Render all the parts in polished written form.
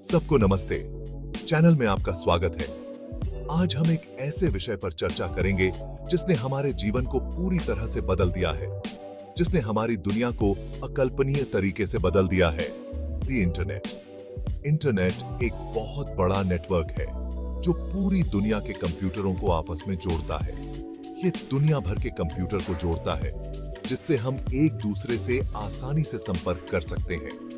सबको नमस्ते। चैनल में आपका स्वागत है। आज हम एक ऐसे विषय पर चर्चा करेंगे जिसने हमारे जीवन को पूरी तरह से बदल दिया है, जिसने हमारी दुनिया को अकल्पनीय तरीके से बदल दिया है। The internet. इंटरनेट एक बहुत बड़ा नेटवर्क है जो पूरी दुनिया के कंप्यूटरों को आपस में जोड़ता है। ये दुनिया भर के कंप्यूटर को जोड़ता है, जिससे हम एक दूसरे से आसानी से संपर्क कर सकते हैं।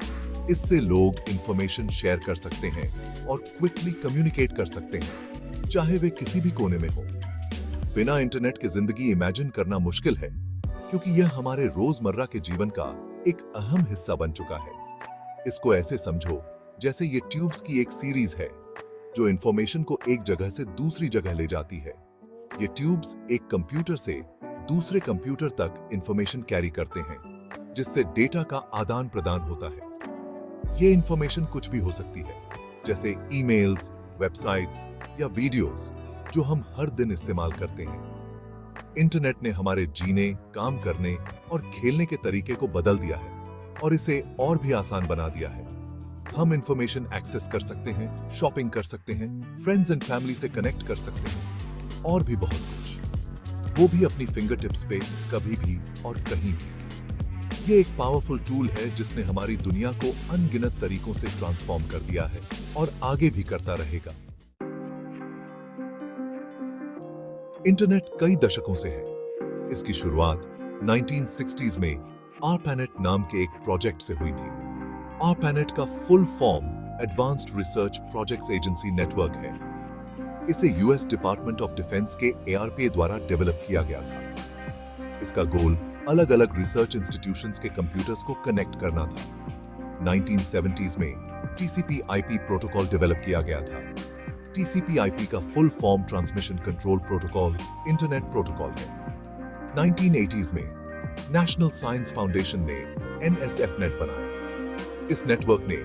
इससे लोग इंफॉर्मेशन शेयर कर सकते हैं और क्विकली कम्युनिकेट कर सकते हैं, चाहे वे किसी भी कोने में हो। बिना इंटरनेट के जिंदगी इमेजिन करना मुश्किल है, क्योंकि यह हमारे रोजमर्रा के जीवन का एक अहम हिस्सा बन चुका है। इसको ऐसे समझो जैसे ये ट्यूब्स की एक सीरीज है जो इंफॉर्मेशन को एक जगह से दूसरी जगह ले जाती है। ये ट्यूब्स एक कंप्यूटर से दूसरे कंप्यूटर तक इंफॉर्मेशन कैरी करते हैं, जिससे डेटा का आदान प्रदान होता है। ये इंफॉर्मेशन कुछ भी हो सकती है, जैसे ईमेल्स, वेबसाइट्स या वीडियोस जो हम हर दिन इस्तेमाल करते हैं। इंटरनेट ने हमारे जीने, काम करने और खेलने के तरीके को बदल दिया है और इसे और भी आसान बना दिया है। हम इंफॉर्मेशन एक्सेस कर सकते हैं, शॉपिंग कर सकते हैं, फ्रेंड्स एंड फैमिली से कनेक्ट कर सकते हैं और भी बहुत कुछ, वो भी अपनी फिंगर टिप्स पे, कभी भी और कहीं भी। ये एक पावरफुल टूल है जिसने हमारी दुनिया को अनगिनत तरीकों से ट्रांसफॉर्म कर दिया है और आगे भी करता रहेगा। इंटरनेट कई दशकों से है। इसकी शुरुआत 1960s में ARPANET नाम के एक प्रोजेक्ट से हुई थी। ARPANET का full form advanced research projects agency network है। इसे यूएस डिपार्टमेंट ऑफ डिफेंस के ARPA द्वारा डेवलप किया गया था। इसका गोल अलग अलग रिसर्च इंस्टीट्यूशंस के कंप्यूटर्स को कनेक्ट करना था। 1970s में TCP/IP प्रोटोकॉल डेवलप किया गया था। TCP/IP का full form transmission control protocol internet protocol है। 1980s में नेशनल साइंस फाउंडेशन ने NSFNet बनाया। इस नेटवर्क ने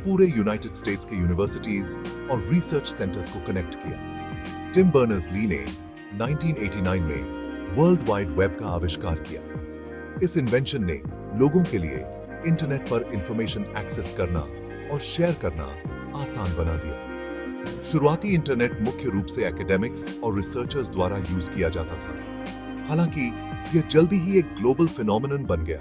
पूरे यूनाइटेड स्टेट्स के यूनिवर्सिटीज और रिसर्च सेंटर्स को कनेक्ट किया। टिम बर्नर्स-ली ने 1989 में वर्ल्ड वाइड वेब का आविष्कार किया। इस इन्वेंशन ने लोगों के लिए इंटरनेट पर इंफॉर्मेशन एक्सेस करना और शेयर करना आसान बना दिया। शुरुआती इंटरनेट मुख्य रूप से एकेडमिक्स और रिसर्चर्स द्वारा यूज किया जाता था, हालांकि यह जल्दी ही एक ग्लोबल फिनोमेनन बन गया।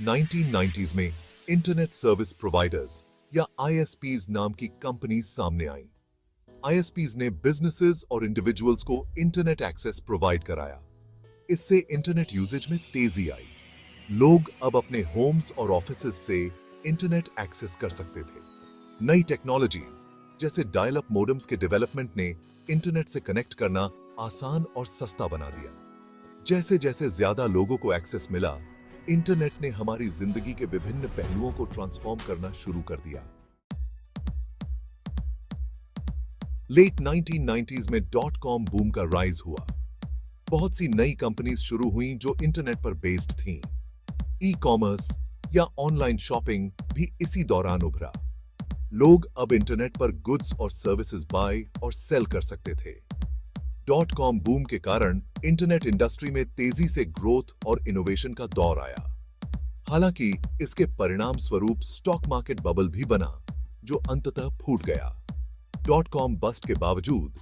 1990s में इंटरनेट सर्विस प्रोवाइडर्स या ISPs नाम की कंपनी सामने आई। ISPs ने बिजनेसेस और इंडिविजुअल्स को इंटरनेट एक्सेस प्रोवाइड कराया। इससे इंटरनेट यूजेज में तेजी आई। लोग अब अपने होम्स और ऑफिसेज से इंटरनेट एक्सेस कर सकते थे। नई टेक्नोलॉजीज जैसे डायल अप मोडेम्स के डेवलपमेंट ने इंटरनेट से कनेक्ट करना आसान और सस्ता बना दिया। जैसे जैसे ज्यादा लोगों को एक्सेस मिला, इंटरनेट ने हमारी जिंदगी के विभिन्न पहलुओं को ट्रांसफॉर्म करना शुरू कर दिया। लेट 1990s में .com बूम का राइज हुआ। बहुत सी नई कंपनीज शुरू हुई जो इंटरनेट पर बेस्ड थीं। ई-कॉमर्स या ऑनलाइन शॉपिंग भी इसी दौरान उभरा। लोग अब इंटरनेट पर गुड्स और सर्विसेज बाय और सेल कर सकते थे। .com बूम के कारण इंटरनेट इंडस्ट्री में तेजी से ग्रोथ और इनोवेशन का दौर आया। हालांकि इसके परिणाम स्वरूप स्टॉक मार्केट बबल भी बना, जो अंततः फूट गया। .com बस्ट के बावजूद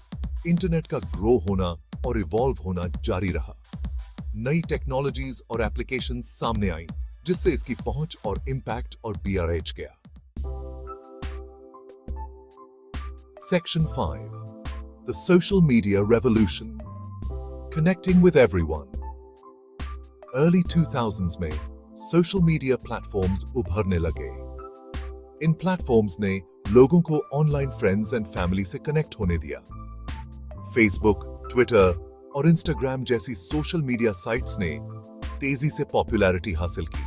इंटरनेट का ग्रो होना और इवॉल्व होना जारी रहा। नई टेक्नोलॉजीज और एप्लीकेशंस सामने आई, जिससे इसकी पहुंच और इंपैक्ट और बढ़ गया। Section 5, the social media revolution, connecting with everyone. Early 2000s में सोशल मीडिया प्लेटफॉर्म्स उभरने लगे। इन प्लेटफॉर्म्स ने लोगों को ऑनलाइन फ्रेंड्स एंड फैमिली से कनेक्ट होने दिया। फेसबुक, ट्विटर और इंस्टाग्राम जैसी सोशल मीडिया साइट्स ने तेजी से पॉपुलैरिटी हासिल की।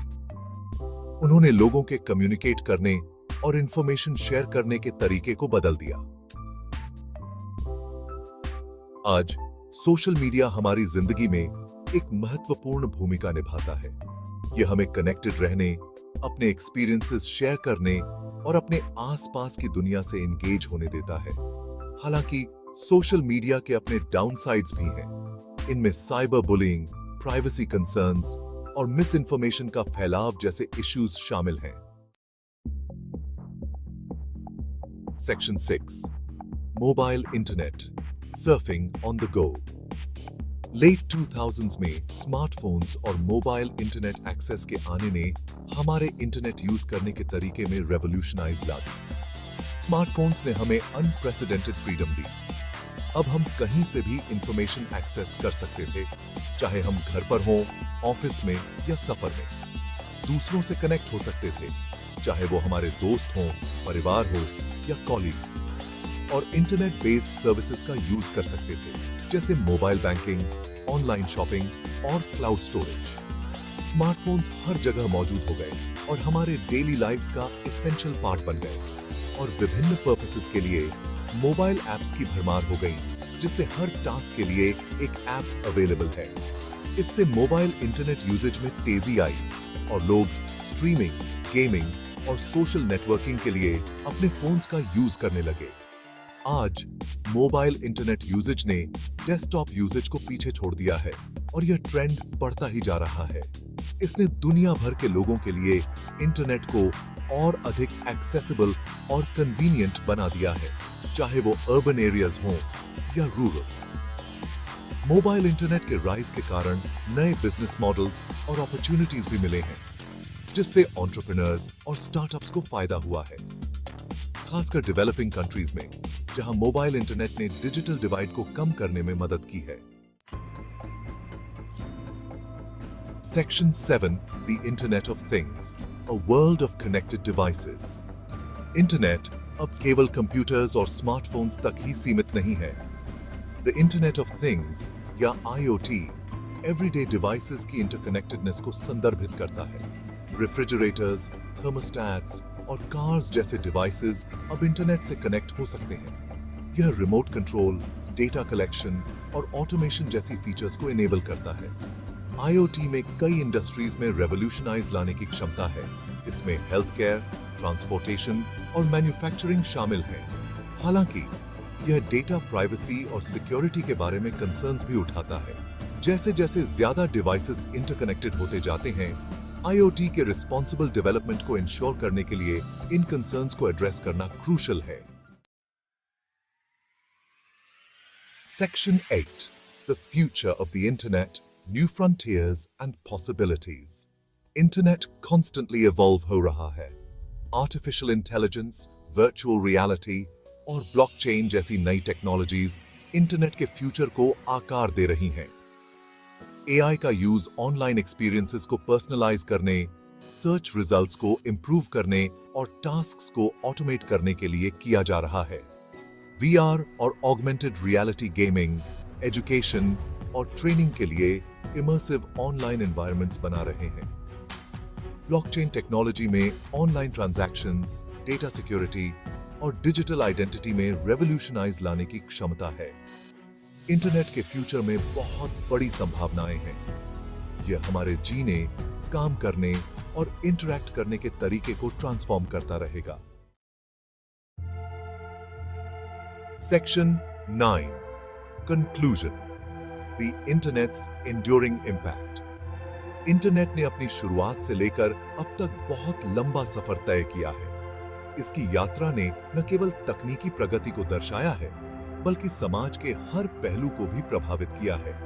उन्होंने लोगों के कम्युनिकेट करने और इंफॉर्मेशन शेयर करने के तरीके को बदल दिया। आज सोशल मीडिया हमारी जिंदगी में एक महत्वपूर्ण भूमिका निभाता है। यह हमें कनेक्टेड रहने, अपने एक्सपीरियंसेस शेयर करने और अपने आसपास की दुनिया से एंगेज होने देता है। हालांकि सोशल मीडिया के अपने डाउनसाइड्स भी हैं। इनमें साइबर बुलिंग, प्राइवेसी कंसर्न्स और मिस इन्फॉर्मेशन का फैलाव जैसे इश्यूज शामिल हैं। Section 6. Mobile Internet. Surfing on the go. Late 2000s में स्मार्टफोन्स और मोबाइल इंटरनेट एक्सेस के आने ने हमारे इंटरनेट यूज करने के तरीके में रेवोल्यूशनाइज ला दी। स्मार्टफोन्स ने हमें अनप्रेसिडेंटेड फ्रीडम दी। अब हम कहीं से भी इंफॉर्मेशन एक्सेस कर सकते थे, चाहे हम घर पर हों, ऑफिस में या सफर में। दूसरों से कनेक्ट हो सकते थे, चाहे वो हमारे दोस्त हों, परिवार हो या कॉलीग्स। और इंटरनेट बेस्ड सर्विसेज का यूज कर सकते थे, जैसे मोबाइल बैंकिंग, ऑनलाइन शॉपिंग और क्लाउड स्टोरेज। स्मार्टफोन्स हर जगह मौजूद हो गए और हमारे डेली लाइफ्स का एसेंशियल पार्ट बन गए। और विभिन्न पर्पसेस के लिए मोबाइल एप्स की भरमार हो गई, जिससे हर टास्क के लिए एक ऐप अवेलेबल है। इससे मोबाइल इंटरनेट यूजेज में तेजी आई और लोग स्ट्रीमिंग, गेमिंग और सोशल नेटवर्किंग के लिए अपने फोन्स का यूज करने लगे। आज मोबाइल इंटरनेट यूजेज ने डेस्कटॉप यूजेज को पीछे छोड़ दिया है और यह ट्रेंड बढ़ता ही जा रहा है। इसने दुनिया भर के लोगों के लिए इंटरनेट को और अधिक एक्सेसिबल और कन्वीनियंट बना दिया है, चाहे वो अर्बन एरियाज हों या रूरल। मोबाइल इंटरनेट के राइज के कारण नए बिजनेस मॉडल्स और अपॉर्चुनिटीज भी मिले हैं, जिससे एंटरप्रेन्योर्स और स्टार्टअप्स को फायदा हुआ है, खासकर डेवलपिंग कंट्रीज में, जहां मोबाइल इंटरनेट ने डिजिटल डिवाइड को कम करने में मदद की है। Section 7. The Internet of Things. A world of connected devices. Internet अब केवल कंप्यूटर्स और स्मार्टफोन्स तक ही सीमित नहीं है। The Internet of Things या IoT एवरीडे डिवाइसेस की इंटरकनेक्टेडनेस को संदर्भित करता है। रेफ्रिजरेटर्स, थर्मोस्टैट्स और कार्स जैसे डिवाइसेस अब इंटरनेट से कनेक्ट हो सकते हैं। यह रिमोट कंट्रोल, डेटा कलेक्शन और ऑटोमेशन जैसी फीचर्स को इनेबल करता है। IoT में कई इंडस्ट्रीज में रेवोल्यूशनाइज लाने की क्षमता है। इसमें हेल्थ केयर, ट्रांसपोर्टेशन और मैन्युफैक्चरिंग शामिल है। हालांकि यह डेटा प्राइवेसी और सिक्योरिटी के बारे में कंसर्न्स भी उठाता है। जैसे जैसे ज्यादा डिवाइसेस इंटरकनेक्टेड होते जाते हैं, IoT के रिस्पॉन्सिबल डेवलपमेंट को इंश्योर करने के लिए इन कंसर्न्स को एड्रेस करना क्रूशल है। Section 8. The future of the Internet, new frontiers and possibilities. Internet constantly evolve हो रहा है। आर्टिफिशियल इंटेलिजेंस, वर्चुअल रियलिटी और ब्लॉकचेन जैसी नई टेक्नोलॉजीज इंटरनेट के फ्यूचर को आकार दे रही हैं। AI का यूज ऑनलाइन एक्सपीरियंसेस को पर्सनलाइज करने, सर्च रिजल्ट्स को इंप्रूव करने और टास्क्स को ऑटोमेट करने के लिए किया जा रहा है। VR और ऑगमेंटेड रियलिटी गेमिंग, एजुकेशन और ट्रेनिंग के लिए इमर्सिव ऑनलाइन एनवायरनमेंट्स बना रहे हैं। ब्लॉकचेन टेक्नोलॉजी में ऑनलाइन ट्रांजैक्शंस, डेटा सिक्योरिटी और डिजिटल आइडेंटिटी में रेवोल्यूशनाइज लाने की क्षमता है। इंटरनेट के फ्यूचर में बहुत बड़ी संभावनाएं हैं। यह हमारे जीने, काम करने और इंटरैक्ट करने के तरीके को ट्रांसफॉर्म करता रहेगा। Section 9. Conclusion. The Internet's enduring impact. Internet ने अपनी शुरुआत से लेकर अब तक बहुत लंबा सफर तय किया है। इसकी यात्रा ने न केवल तकनीकी प्रगति को दर्शाया है, बल्कि समाज के हर पहलू को भी प्रभावित किया है।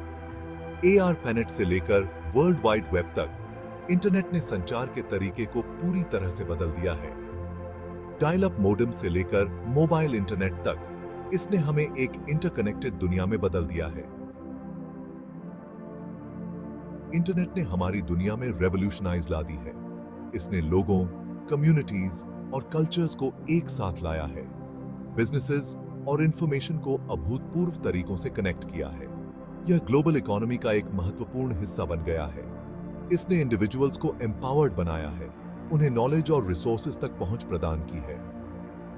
ARPANET से लेकर वर्ल्ड वाइड वेब तक इंटरनेट ने संचार के तरीके को पूरी तरह से बदल दिया है। डायल अप मोडेम से लेकर मोबाइल इंटरनेट तक इसने हमें एक इंटरकनेक्टेड दुनिया में बदल दिया है। इंटरनेट ने हमारी दुनिया में रेवोल्यूशनाइज ला दी है। इसने लोगों, कम्युनिटीज और कल्चर्स को एक साथ लाया है, बिजनेसेस और इंफॉर्मेशन को अभूतपूर्व तरीकों से कनेक्ट किया है। यह ग्लोबल इकोनॉमी का एक महत्वपूर्ण हिस्सा बन गया है। इसने इंडिविजुअल्स को एम्पावर्ड बनाया है, उन्हें नॉलेज और रिसोर्सेज तक पहुंच प्रदान की है,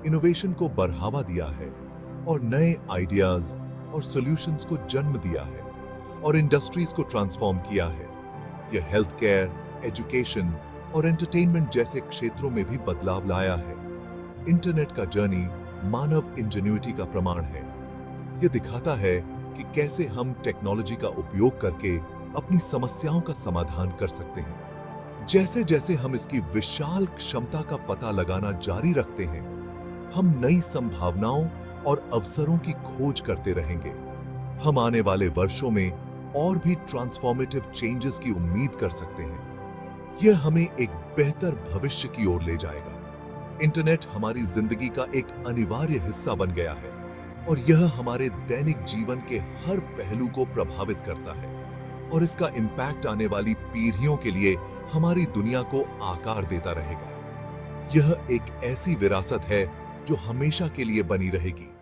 इनोवेशन को बढ़ावा दिया है और नए आइडियाज और सॉल्यूशंस को जन्म दिया है और इंडस्ट्रीज को ट्रांसफॉर्म किया है। यह हेल्थ केयर, एजुकेशन और एंटरटेनमेंट जैसे क्षेत्रों में भी बदलाव लाया है। इंटरनेट का जर्नी मानव इंजेन्युइटी का प्रमाण है। यह दिखाता है कि कैसे हम टेक्नोलॉजी का उपयोग करके अपनी समस्याओं का समाधान कर सकते हैं। जैसे जैसे हम इसकी विशाल क्षमता का पता लगाना जारी रखते हैं, हम नई संभावनाओं और अवसरों की खोज करते रहेंगे। हम आने वाले वर्षों में और भी ट्रांसफॉर्मेटिव चेंजेस की उम्मीद कर सकते हैं। यह हमें एक बेहतर भविष्य की ओर ले जाएगा। इंटरनेट हमारी जिंदगी का एक अनिवार्य हिस्सा बन गया है और यह हमारे दैनिक जीवन के हर पहलू को प्रभावित करता है और इसका इम्पैक्ट आने वाली पीढ़ियों के लिए हमारी दुनिया को आकार देता रहेगा। यह एक ऐसी विरासत है जो हमेशा के लिए बनी रहेगी।